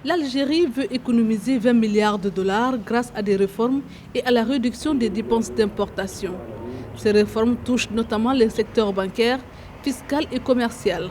L'Algérie veut économiser 20 milliards de dollars grâce à des réformes et à la réduction des dépenses d'importation. Ces réformes touchent notamment les secteurs bancaire, fiscal et commercial.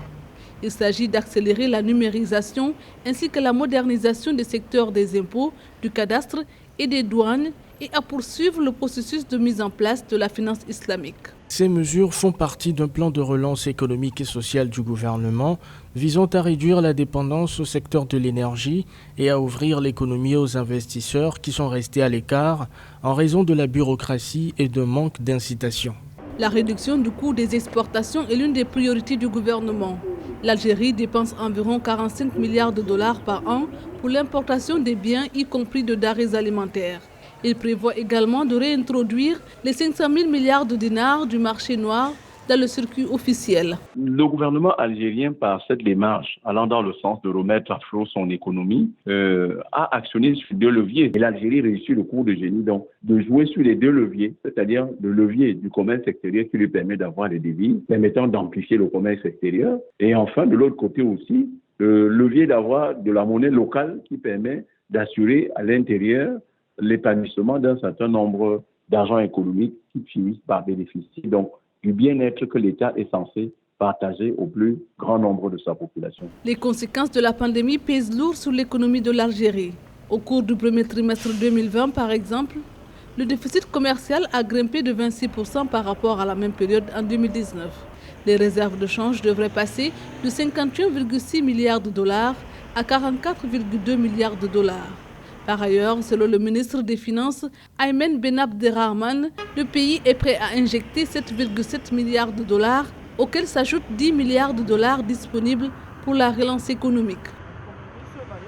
Il s'agit d'accélérer la numérisation ainsi que la modernisation des secteurs des impôts, du cadastre et des douanes et à poursuivre le processus de mise en place de la finance islamique. Ces mesures font partie d'un plan de relance économique et sociale du gouvernement visant à réduire la dépendance au secteur de l'énergie et à ouvrir l'économie aux investisseurs qui sont restés à l'écart en raison de la bureaucratie et d'un manque d'incitation. La réduction du coût des exportations est l'une des priorités du gouvernement. L'Algérie dépense environ 45 milliards de dollars par an pour l'importation des biens, y compris de denrées alimentaires. Il prévoit également de réintroduire les 500 000 milliards de dinars du marché noir dans le circuit officiel. Le gouvernement algérien, par cette démarche, allant dans le sens de remettre à flot son économie, a actionné sur deux leviers. Et l'Algérie réussit le coup de génie, donc de jouer sur les deux leviers, c'est-à-dire le levier du commerce extérieur qui lui permet d'avoir des devises, permettant d'amplifier le commerce extérieur. Et enfin, de l'autre côté aussi, le levier d'avoir de la monnaie locale qui permet d'assurer à l'intérieur l'épanouissement d'un certain nombre d'agents économiques qui finissent par bénéficier donc du bien-être que l'État est censé partager au plus grand nombre de sa population. Les conséquences de la pandémie pèsent lourd sur l'économie de l'Algérie. Au cours du premier trimestre 2020, par exemple, le déficit commercial a grimpé de 26% par rapport à la même période en 2019. Les réserves de change devraient passer de 51,6 milliards de dollars à 44,2 milliards de dollars. Par ailleurs, selon le ministre des Finances, Aymen Ben Abderrahmane, le pays est prêt à injecter 7,7 milliards de dollars, auxquels s'ajoutent 10 milliards de dollars disponibles pour la relance économique.